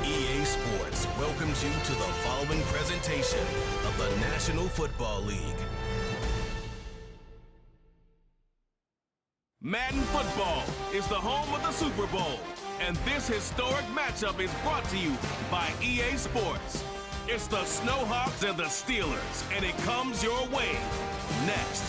EA Sports welcomes you to the following presentation of the National Football League. Madden Football is the home of the Super Bowl, and this historic matchup is brought to you by EA Sports. It's the Snowhawks and the Steelers, and it comes your way next.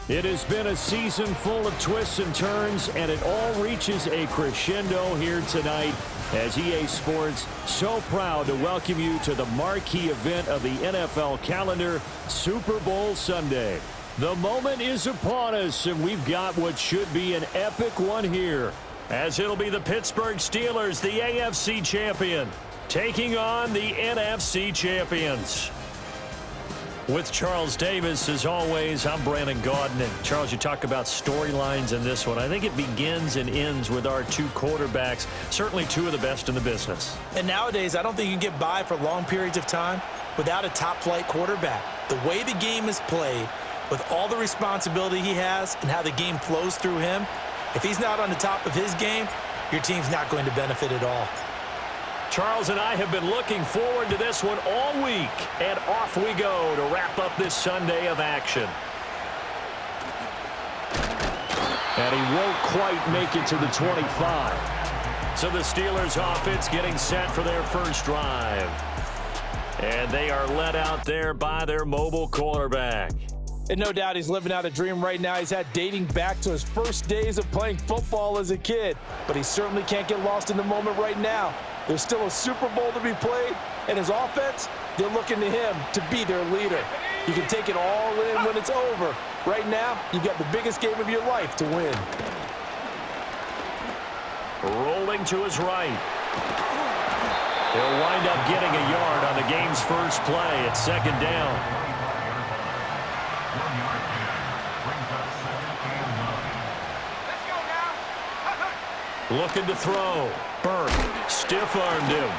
It has been a season full of twists and turns, and it all reaches a crescendo here tonight as EA Sports so proud to welcome you to the marquee event of the NFL calendar, Super Bowl Sunday. The moment is upon us, and we've got what should be an epic one here, as it'll be the Pittsburgh Steelers, the AFC champion, taking on the NFC champions. With Charles Davis, as always, I'm Brandon Gaudin. And Charles, you talk about storylines in this one. I think it begins and ends with our two quarterbacks, certainly two of the best in the business. And nowadays, I don't think you can get by for long periods of time without a top-flight quarterback. The way the game is played, with all the responsibility he has and how the game flows through him, if he's not on the top of his game, your team's not going to benefit at all. Charles and I have been looking forward to this one all week, and off we go to wrap up this Sunday of action. And he won't quite make it to the 25. So the Steelers offense getting set for their first drive. And they are led out there by their mobile quarterback. And no doubt he's living out a dream right now. He's had dating back to his first days of playing football as a kid. But he certainly can't get lost in the moment right now. There's still a Super Bowl to be played, and his offense, they're looking to him to be their leader. You can take it all in when it's over. Right now, you've got the biggest game of your life to win. Rolling to his right. He'll wind up getting a yard on the game's first play. It's second down. Looking to throw. Burke stiff-armed him.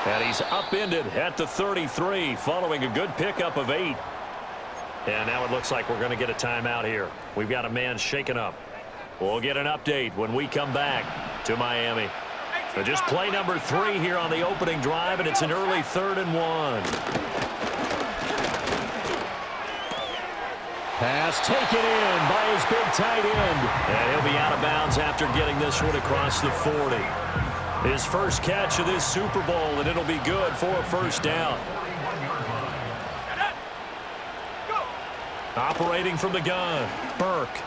And he's upended at the 33 following a good pickup of 8. And now it looks like we're going to get a timeout here. We've got a man shaken up. We'll get an update when we come back to Miami. So just play number 3 here on the opening drive, and it's an early 3rd and 1. Pass taken in by his big tight end. And he'll be out of bounds after getting this one across the 40. His first catch of this Super Bowl, and it'll be good for a first down. Operating from the gun, Burke.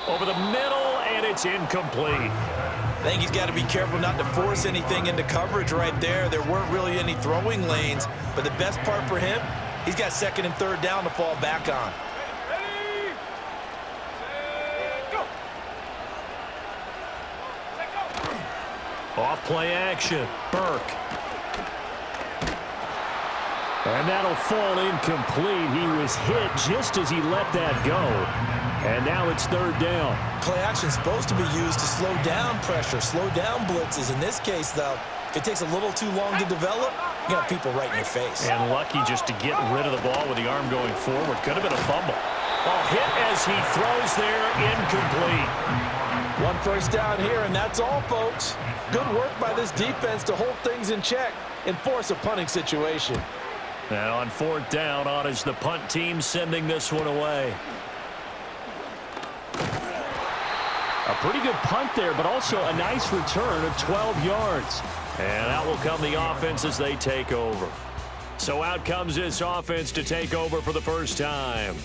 Over the middle, and it's incomplete. I think he's got to be careful not to force anything into coverage right there. There weren't really any throwing lanes, but the best part for him, he's got 2nd and 3rd down to fall back on. Off play action, Burke. And that'll fall incomplete. He was hit just as he let that go. And now it's 3rd down. Play action's supposed to be used to slow down pressure, slow down blitzes. In this case, though, if it takes a little too long to develop, you got people right in your face. And lucky just to get rid of the ball with the arm going forward. Could have been a fumble. Ball hit as he throws there, incomplete. 1 first down here, and that's all, folks. Good work by this defense to hold things in check and force a punting situation. And on 4th down, on is the punt team sending this one away. A pretty good punt there, but also a nice return of 12 yards. And out will come the offense as they take over. So out comes this offense to take over for the first time.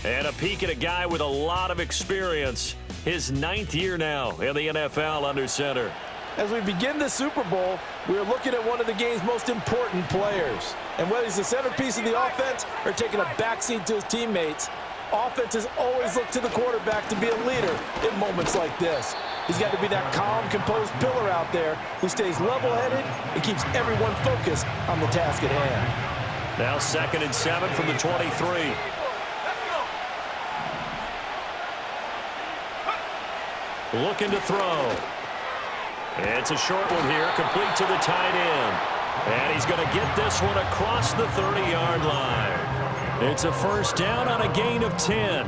And a peek at a guy with a lot of experience. His 9th year now in the NFL under center. As we begin the Super Bowl, we're looking at one of the game's most important players. And whether he's the centerpiece of the offense or taking a backseat to his teammates, offenses always look to the quarterback to be a leader in moments like this. He's got to be that calm, composed pillar out there who stays level-headed and keeps everyone focused on the task at hand. Now 2nd and 7 from the 23. Looking to throw. It's a short one here, complete to the tight end. And he's going to get this one across the 30-yard line. It's a first down on a gain of 10.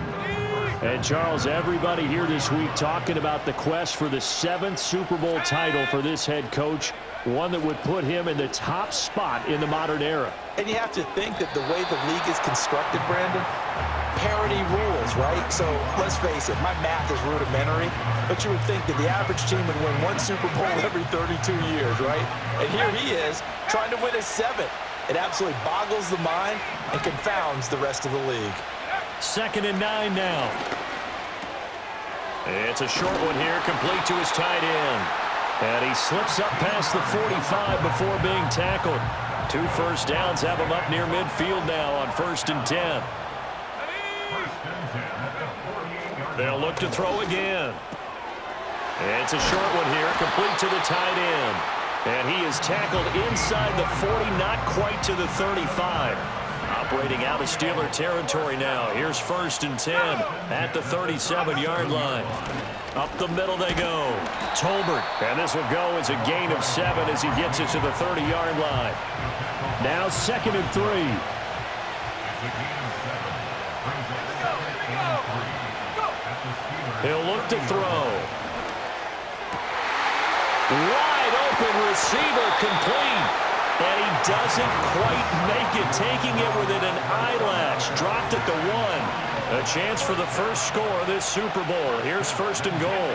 And, Charles, everybody here this week talking about the quest for the 7th Super Bowl title for this head coach, one that would put him in the top spot in the modern era. And you have to think that the way the league is constructed, Brandon, parity rules, right? So let's face it, my math is rudimentary, but you would think that the average team would win 1 Super Bowl every 32 years, right? And here he is trying to win his 7th. It absolutely boggles the mind and confounds the rest of the league. 2nd and 9 now. It's a short one here, complete to his tight end. And he slips up past the 45 before being tackled. 2 first downs have him up near midfield now on 1st and 10. They'll look to throw again. It's a short one here, complete to the tight end. And he is tackled inside the 40, not quite to the 35. Operating out of Steeler territory now. Here's 1st and 10 at the 37-yard line. Up the middle they go. Tolbert. And this will go as a gain of 7 as he gets it to the 30-yard line. Now 2nd and 3. He'll look to throw. Wide open receiver, complete. And he doesn't quite make it, taking it within an eyelash. Dropped at the 1. A chance for the first score of this Super Bowl. Here's 1st and goal.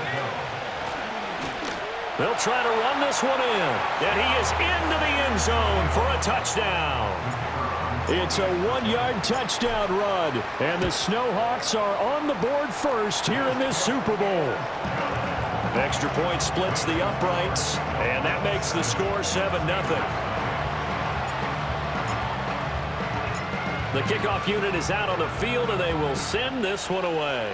They'll try to run this one in. And he is into the end zone for a touchdown. It's a 1-yard touchdown run. And the Snowhawks are on the board first here in this Super Bowl. Extra point splits the uprights. And that makes the score 7-0. The kickoff unit is out on the field, and they will send this one away.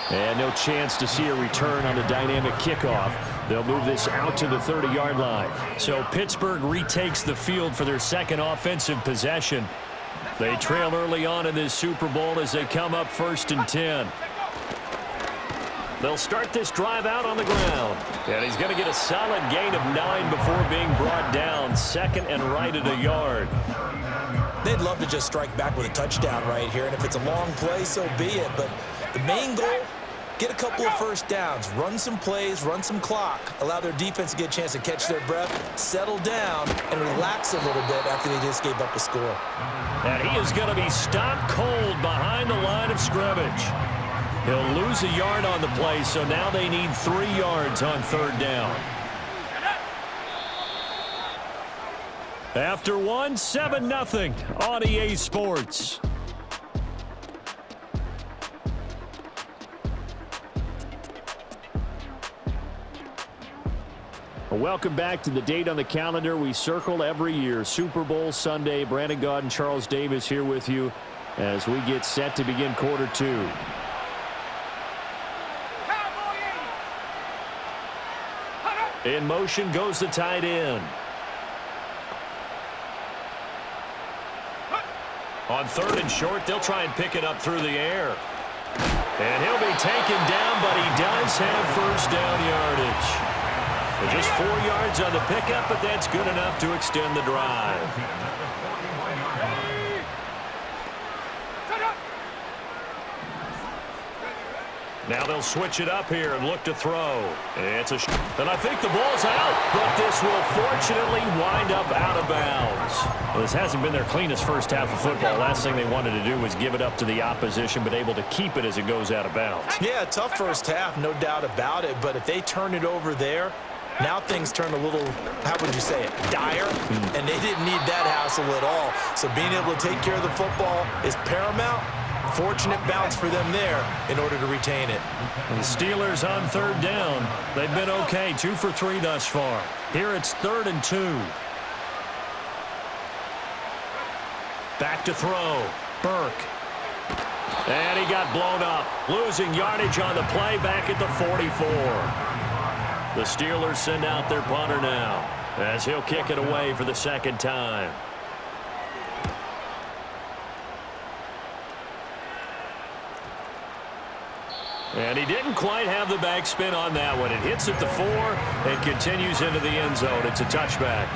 And no chance to see a return on the dynamic kickoff. They'll move this out to the 30-yard line. So Pittsburgh retakes the field for their 2nd offensive possession. They trail early on in this Super Bowl as they come up 1st and 10. They'll start this drive out on the ground. And he's going to get a solid gain of 9 before being brought down. 2nd and right at a yard. They'd love to just strike back with a touchdown right here. And if it's a long play, so be it. But the main goal, get a couple of first downs. Run some plays, run some clock. Allow their defense to get a chance to catch their breath, settle down, and relax a little bit after they just gave up a score. And he is going to be stopped cold behind the line of scrimmage. He'll lose a yard on the play, so now they need 3 yards on 3rd down. After 1, 7-0 on EA Sports. Welcome back to the date on the calendar we circle every year. Super Bowl Sunday. Brandon Gaud and Charles Davis here with you as we get set to begin quarter 2. In motion goes the tight end. On 3rd and short, they'll try and pick it up through the air. And he'll be taken down, but he does have first down yardage. Just 4 yards on the pickup, but that's good enough to extend the drive. Now they'll switch it up here and look to throw. And I think the ball's out, but this will fortunately wind up out of bounds. Well, this hasn't been their cleanest first half of football. Last thing they wanted to do was give it up to the opposition, but able to keep it as it goes out of bounds. Yeah, tough first half, no doubt about it. But if they turn it over there, now things turn a little, how would you say it, dire, and they didn't need that hassle at all. So being able to take care of the football is paramount. Fortunate bounce for them there in order to retain it. The Steelers on 3rd down. They've been okay, 2 for 3 thus far. Here it's 3rd and 2. Back to throw. Burke. And he got blown up. Losing yardage on the play back at the 44. The Steelers send out their punter now as he'll kick it away for the second time. And he didn't quite have the backspin on that one. It hits at the 4 and continues into the end zone. It's a touchback.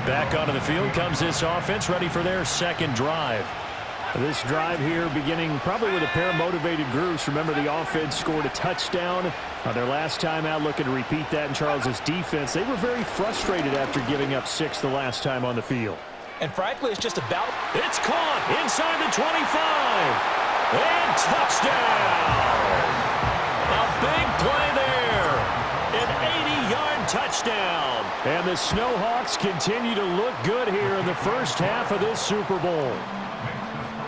Back onto the field comes this offense, ready for their second drive. This drive here beginning probably with a pair of motivated groups. Remember, the offense scored a touchdown on their last time out, looking to repeat that in Charles's defense. They were very frustrated after giving up 6 the last time on the field. And frankly, it's just about... It's caught inside the 25. And touchdown. A big play there. An 80-yard touchdown. And the Snowhawks continue to look good here in the first half of this Super Bowl.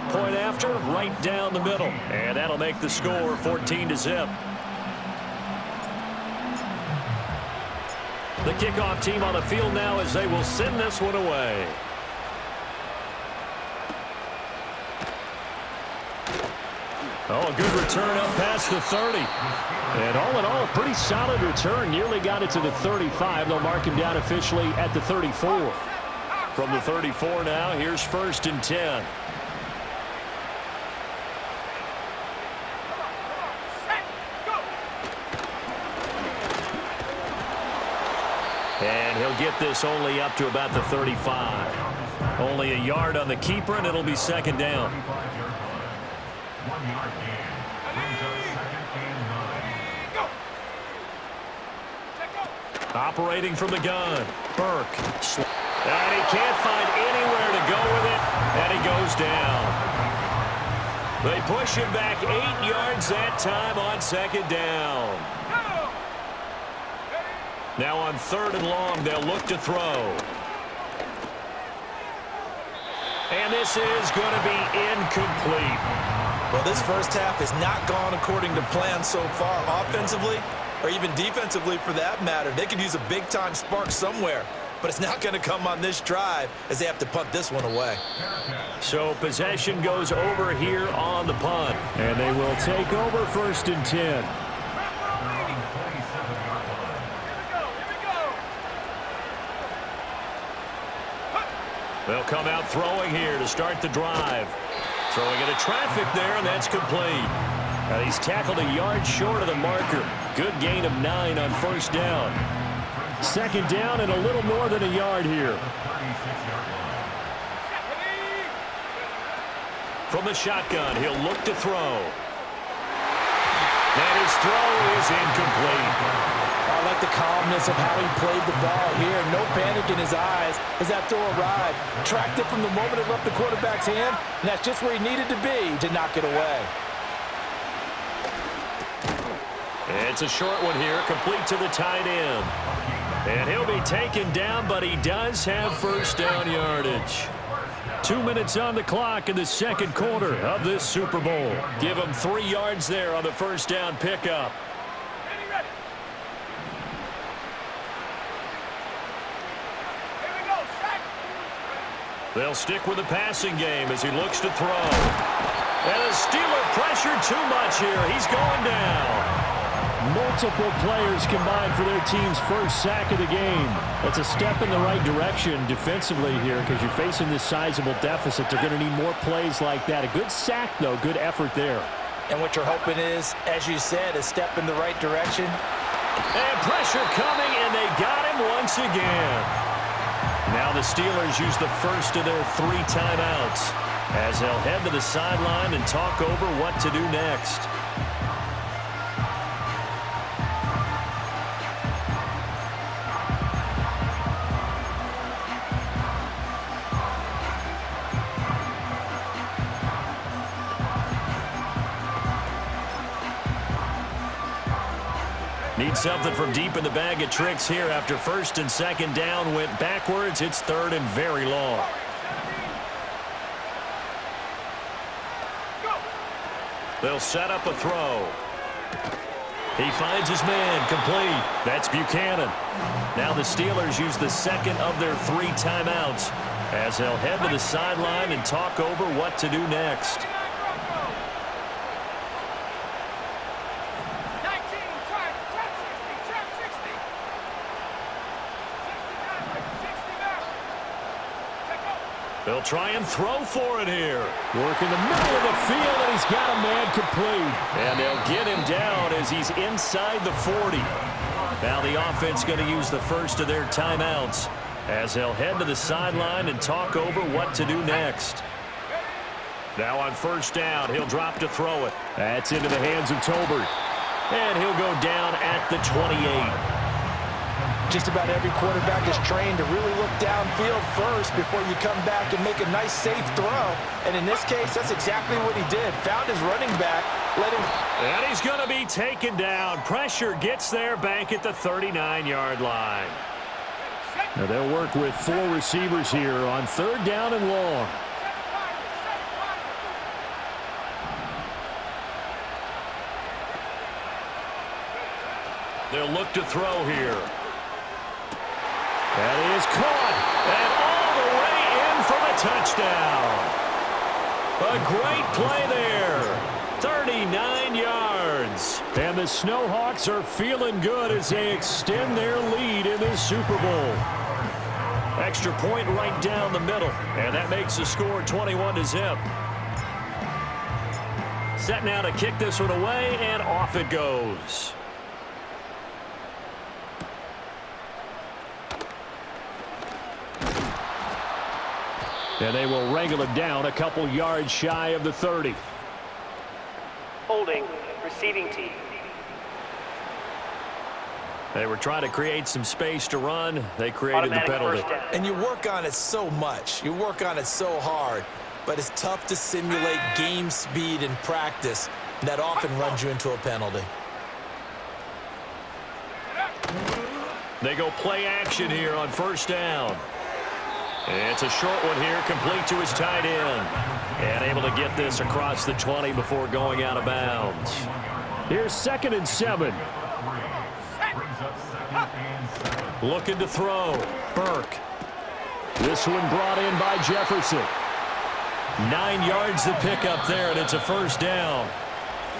Point after, right down the middle. And that'll make the score 14-0. The kickoff team on the field now as they will send this one away. Oh, a good return up past the 30. And all in all, a pretty solid return. Nearly got it to the 35. They'll mark him down officially at the 34. From the 34 now, here's 1st and 10. And he'll get this only up to about the 35. Only a yard on the keeper, and it'll be second down. Operating from the gun, Burke. And he can't find anywhere to go with it, and he goes down. They push him back 8 yards that time on second down. Now on 3rd and long, they'll look to throw. And this is going to be incomplete. Well, this first half has not gone according to plan so far offensively, or even defensively for that matter. They could use a big-time spark somewhere, but it's not going to come on this drive as they have to punt this one away. So possession goes over here on the punt. And they will take over 1st and 10. They'll come out throwing here to start the drive. Throwing into traffic there, and that's complete. Now he's tackled a yard short of the marker. Good gain of 9 on 1st down. 2nd down and a little more than a yard here. From the shotgun, he'll look to throw. And his throw is incomplete. I like the calmness of how he played the ball here. No panic in his eyes as that throw arrived. Tracked it from the moment it left the quarterback's hand, and that's just where he needed to be to knock it away. It's a short one here, complete to the tight end. And he'll be taken down, but he does have 1st down yardage. 2 minutes on the clock in the second quarter of this Super Bowl. Give him 3 yards there on the 1st down pickup. They'll stick with the passing game as he looks to throw. And the Steeler pressure too much here. He's going down. Multiple players combined for their team's first sack of the game. That's a step in the right direction defensively here because you're facing this sizable deficit. They're going to need more plays like that. A good sack, though. Good effort there. And what you're hoping is, as you said, a step in the right direction. And pressure coming, and they got him once again. Now the Steelers use the first of their 3 timeouts as they'll head to the sideline and talk over what to do next. Need something from deep in the bag of tricks here after 1st and 2nd down went backwards. It's 3rd and very long. They'll set up a throw. He finds his man, complete. That's Buchanan. Now the Steelers use the 2nd of their 3 timeouts as they'll head to the sideline and talk over what to do next. They'll try and throw for it here. Work in the middle of the field, and he's got a man complete. And they'll get him down as he's inside the 40. Now the offense going to use the first of their timeouts as they'll head to the sideline and talk over what to do next. Now on first down, he'll drop to throw it. That's into the hands of Tolbert. And he'll go down at the 28. Just about every quarterback is trained to really look downfield first before you come back and make a nice, safe throw. And in this case, that's exactly what he did. Found his running back, let him... And he's going to be taken down. Pressure gets there back at the 39-yard line. Now they'll work with 4 receivers here on third down and long. They'll look to throw here. That is caught, and all the way in for the touchdown. A great play there. 39 yards. And the Snowhawks are feeling good as they extend their lead in this Super Bowl. Extra point right down the middle, and that makes the score 21-0. Set now to kick this one away, and off it goes. And they will wrangle it down a couple yards shy of the 30. Holding, receiving team. They were trying to create some space to run. They created the penalty. And you work on it so much. You work on it so hard. But it's tough to simulate game speed in practice. And that often runs you into a penalty. They go play action here on first down. It's a short one here, complete to his tight end. And able to get this across the 20 before going out of bounds. Here's 2nd and 7. Looking to throw. Burke. This one brought in by Jefferson. 9 yards to pick up there, and it's a first down.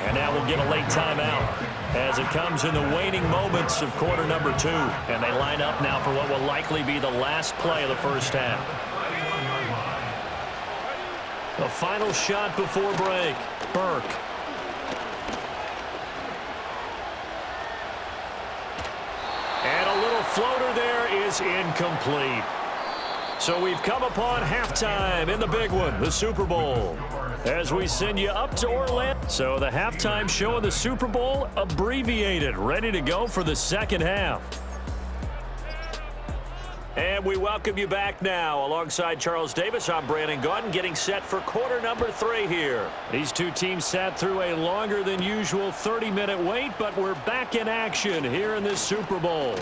And now we'll get a late timeout as it comes in the waning moments of quarter number 2. And they line up now for what will likely be the last play of the first half. The final shot before break. Burke. And a little floater there is incomplete. So we've come upon halftime in the big one, the Super Bowl, as we send you up to Orlando. So the halftime show of the Super Bowl abbreviated, ready to go for the second half. And we welcome you back now. Alongside Charles Davis, I'm Brandon Gaudin, getting set for quarter number 3 here. These two teams sat through a longer than usual 30-minute wait, but we're back in action here in this Super Bowl.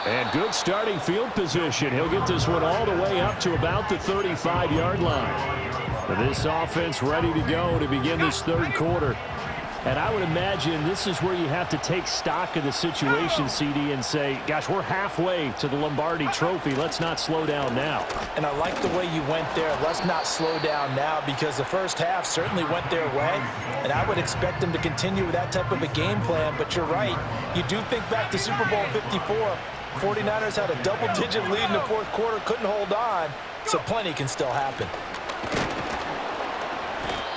And good starting field position. He'll get this one all the way up to about the 35-yard line. This offense ready to go to begin this third quarter. And I would imagine this is where you have to take stock of the situation, CD, and say, gosh, we're halfway to the Lombardi Trophy. Let's not slow down now. And I like the way you went there. Let's not slow down now, because the first half certainly went their way. And I would expect them to continue with that type of a game plan. But you're right. You do think back to Super Bowl 54. 49ers had a double-digit lead in the fourth quarter, couldn't hold on, so plenty can still happen.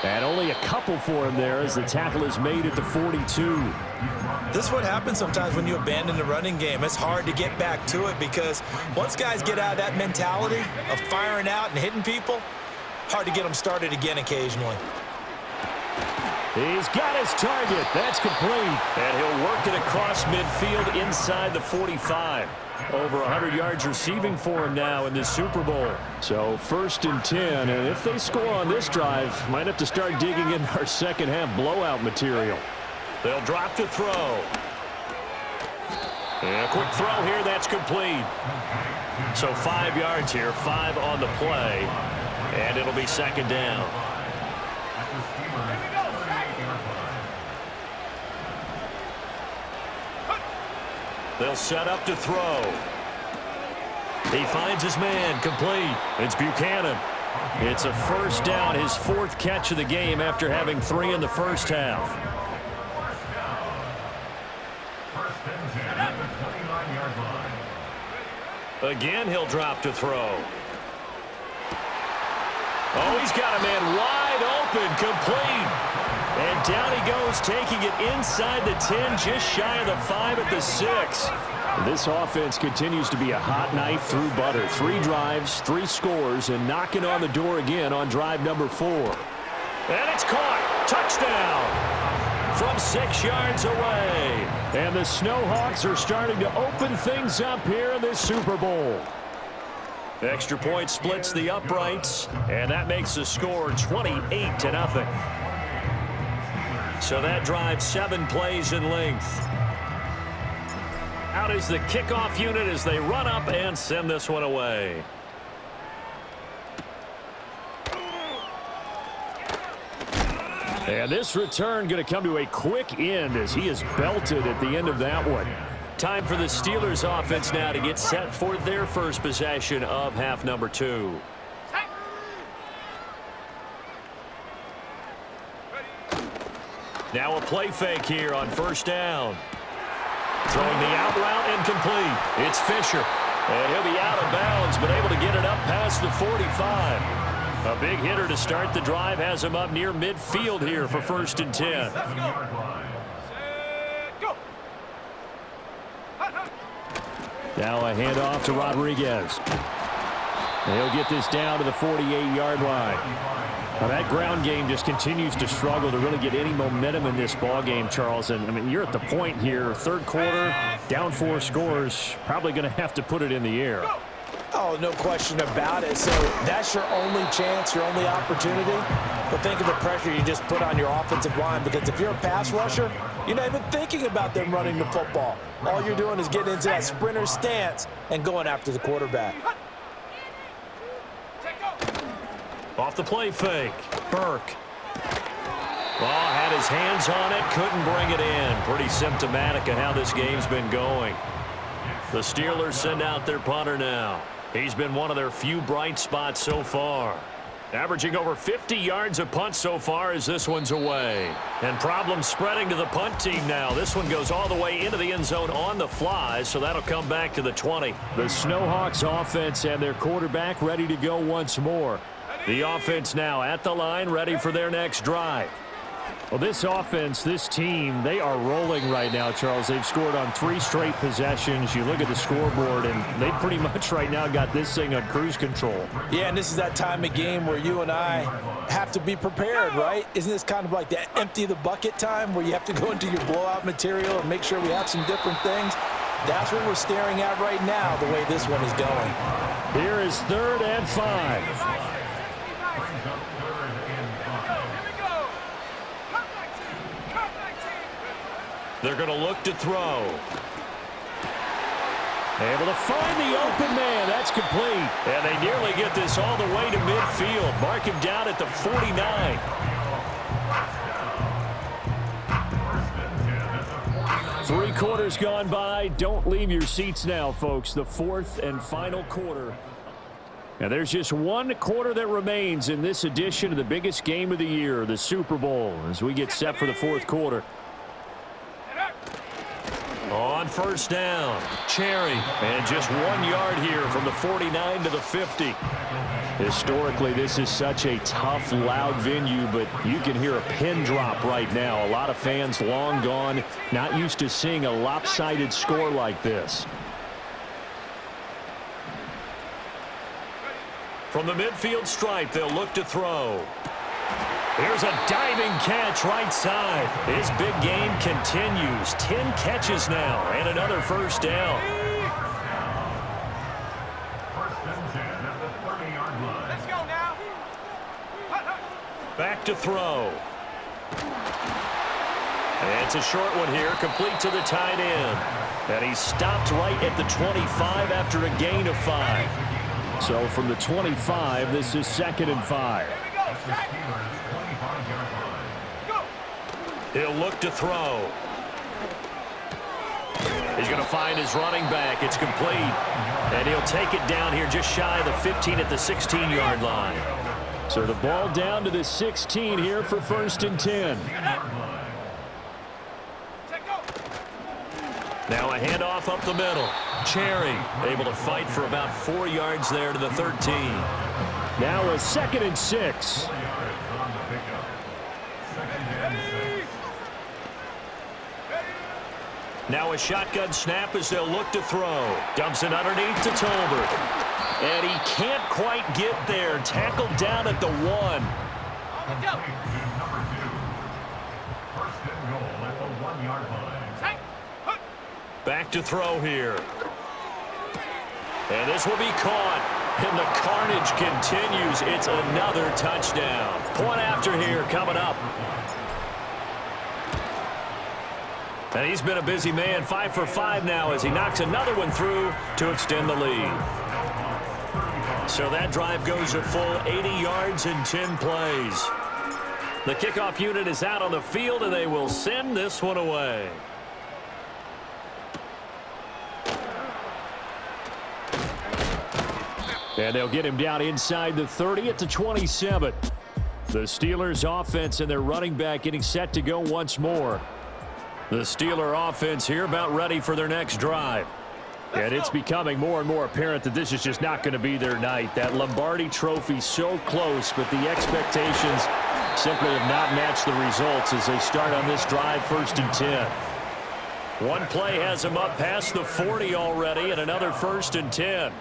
And only a couple for him there as the tackle is made at the 42. This is what happens sometimes when you abandon the running game. It's hard to get back to it because once guys get out of that mentality of firing out and hitting people, hard to get them started again occasionally. He's got his target. That's complete. And he'll work it across midfield inside the 45. Over 100 yards receiving for him now in this Super Bowl. So 1st and 10. And if they score on this drive, might have to start digging in our second half blowout material. They'll drop to throw. And a quick throw here. That's complete. So 5 yards here. 5 on the play. And it'll be 2nd down. They'll set up to throw. He finds his man, complete. It's Buchanan. It's a first down, his 4th catch of the game after having 3 in the first half. Again, he'll drop to throw. Oh, he's got a man wide open, complete. And down he goes, taking it inside the 10, just shy of the 5 at the 6. This offense continues to be a hot knife through butter. 3 drives, 3 scores, and knocking on the door again on drive number 4. And it's caught. Touchdown from 6 yards away. And the Snowhawks are starting to open things up here in this Super Bowl. Extra point splits the uprights, and that makes the score 28-0. So that drive 7 plays in length. Out is the kickoff unit as they run up and send this one away. And this return going to come to a quick end as he is belted at the end of that one. Time for the Steelers offense now to get set for their first possession of half number 2. Now a play fake here on first down. Throwing the out route and complete. It's Fisher. And he'll be out of bounds, but able to get it up past the 45. A big hitter to start the drive has him up near midfield here for 1st and 10. Now a handoff to Rodriguez. He'll get this down to the 48-yard line. Now that ground game just continues to struggle to really get any momentum in this ball game, Charles. And I mean, you're at the point here, 3rd quarter, down 4 scores, probably going to have to put it in the air. Oh, no question about it. So that's your only chance, your only opportunity. But think of the pressure you just put on your offensive line, because if you're a pass rusher, you're not even thinking about them running the football. All you're doing is getting into that sprinter stance and going after the quarterback. Off the play fake, Burke. Ball had his hands on it, couldn't bring it in. Pretty symptomatic of how this game's been going. The Steelers send out their punter now. He's been one of their few bright spots so far. Averaging over 50 yards a punt so far as this one's away. And problems spreading to the punt team now. This one goes all the way into the end zone on the fly, so that'll come back to the 20. The Snowhawks offense and their quarterback ready to go once more. The offense now at the line, ready for their next drive. Well, this offense, this team, they are rolling right now, Charles. They've scored on 3 straight possessions. You look at the scoreboard, and they pretty much right now got this thing on cruise control. Yeah, and this is that time of game where you and I have to be prepared, right? Isn't this kind of like that empty the bucket time where you have to go into your blowout material and make sure we have some different things? That's what we're staring at right now, the way this one is going. Here is 3rd and 5. They're going to look to throw. Able to find the open man. That's complete. And they nearly get this all the way to midfield. Mark him down at the 49. Three quarters gone by. Don't leave your seats now, folks. The 4th and final quarter. And there's just 1 quarter that remains in this edition of the biggest game of the year, the Super Bowl, as we get set for the 4th quarter. On first down, Cherry, and just 1 yard here from the 49 to the 50. Historically, this is such a tough, loud venue, but you can hear a pin drop right now. A lot of fans long gone, not used to seeing a lopsided score like this. From the midfield stripe, they'll look to throw. Here's a diving catch right side. His big game continues. 10 catches now and another first down. Let's go now. Back to throw. And it's a short one here, complete to the tight end. And he stopped right at the 25 after a gain of 5. So from the 25, this is 2nd and 5. He'll look to throw. He's going to find his running back. It's complete. And he'll take it down here just shy of the 15 at the 16-yard line. So the ball down to the 16 here for 1st and 10. Now a handoff up the middle. Cherry able to fight for about 4 yards there to the 13. Now a 2nd and 6. Now a shotgun snap as they'll look to throw. Dumps it underneath to Tolbert. And he can't quite get there. Tackled down at the 1. Back to throw here. And this will be caught. And the carnage continues. It's another touchdown. Point after here coming up. And he's been a busy man. 5 for 5 now as he knocks another one through to extend the lead. So that drive goes a full 80 yards in 10 plays. The kickoff unit is out on the field, and they will send this one away. And they'll get him down inside the 30 at the 27. The Steelers offense and their running back getting set to go once more. The Steeler offense here about ready for their next drive. And it's becoming more and more apparent that this is just not going to be their night. That Lombardi trophy so close, but the expectations simply have not matched the results as they start on this drive 1st and 10. One play has him up past the 40 already, and another 1st and 10.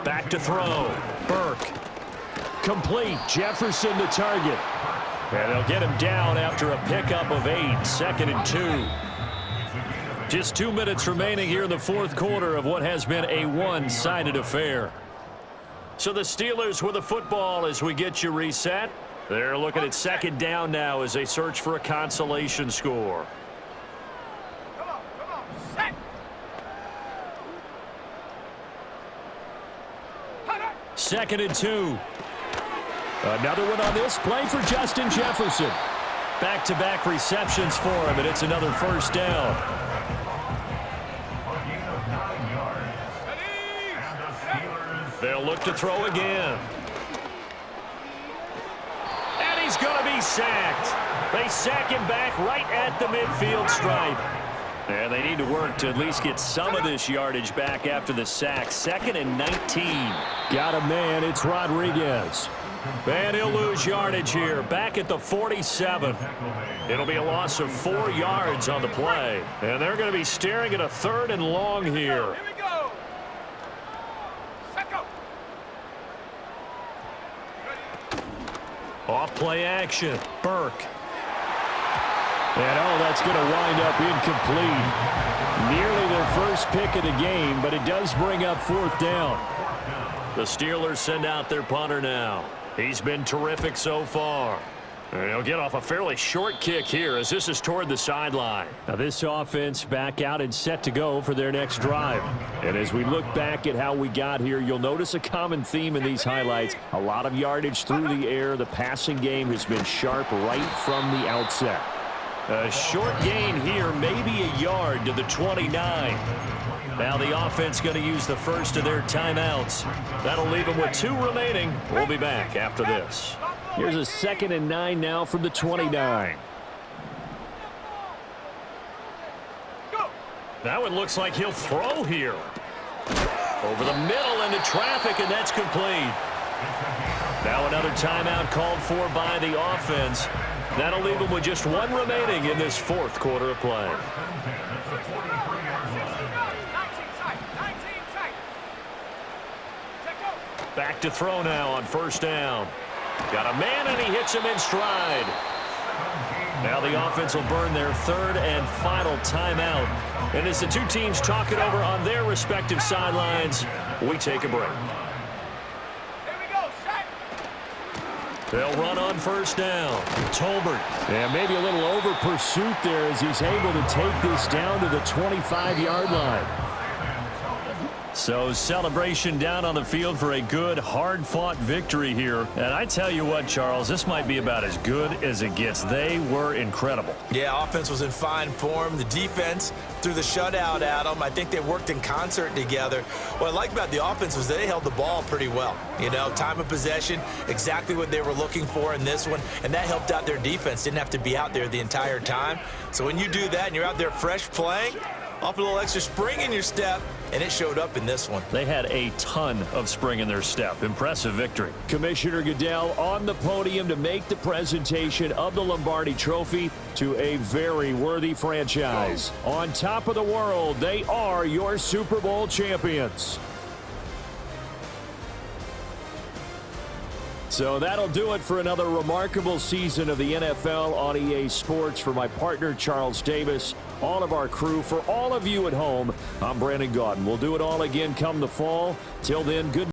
Back to throw. Burke. Complete. Jefferson the target. And they'll get him down after a pickup of 8. 2nd and 2. Just 2 minutes remaining here in the 4th quarter of what has been a one-sided affair. So the Steelers with the football as we get you reset. They're looking at 2nd down now as they search for a consolation score. Come on, set. 2nd and 2. Another one on this play for Justin Jefferson. Back-to-back receptions for him, and it's another 1st down. They'll look to throw again. And he's going to be sacked. They sack him back right at the midfield stripe. And they need to work to at least get some of this yardage back after the sack. 2nd and 19. Got a man. It's Rodriguez. And he'll lose yardage here. Back at the 47. It'll be a loss of 4 yards on the play. And they're going to be staring at a 3rd and long here. Here we go. Off play action. Burke. And that's going to wind up incomplete. Nearly their first pick of the game, but it does bring up 4th down. The Steelers send out their punter now. He's been terrific so far. And he'll get off a fairly short kick here as this is toward the sideline. Now this offense back out and set to go for their next drive. And as we look back at how we got here, you'll notice a common theme in these highlights. A lot of yardage through the air. The passing game has been sharp right from the outset. A short gain here, maybe a yard to the 29. Now the offense going to use the first of their timeouts. That'll leave them with 2 remaining. We'll be back after this. Here's a 2nd and 9 now from the 29. Now it looks like he'll throw here. Over the middle into traffic, and that's complete. Now another timeout called for by the offense. That'll leave them with just 1 remaining in this 4th quarter of play. Back to throw now on 1st down. Got a man, and he hits him in stride. Now the offense will burn their 3rd and final timeout. And as the two teams talk it over on their respective sidelines, we take a break. They'll run on 1st down. Tolbert. And maybe a little over pursuit there as he's able to take this down to the 25-yard line. So celebration down on the field for a good, hard-fought victory here. And I tell you what, Charles, this might be about as good as it gets. They were incredible. Yeah, offense was in fine form. The defense threw the shutout at them. I think they worked in concert together. What I like about the offense was they held the ball pretty well. You know, time of possession, exactly what they were looking for in this one, and that helped out their defense. Didn't have to be out there the entire time. So when you do that and you're out there fresh playing, off a little extra spring in your step, and it showed up in this one. They had a ton of spring in their step. Impressive victory. Commissioner Goodell on the podium to make the presentation of the Lombardi Trophy to a very worthy franchise. On top of the world, they are your Super Bowl champions. So that'll do it for another remarkable season of the NFL on EA Sports. For my partner, Charles Davis, all of our crew, for all of you at home, I'm Brandon Gaudin. We'll do it all again come the fall. Till then, good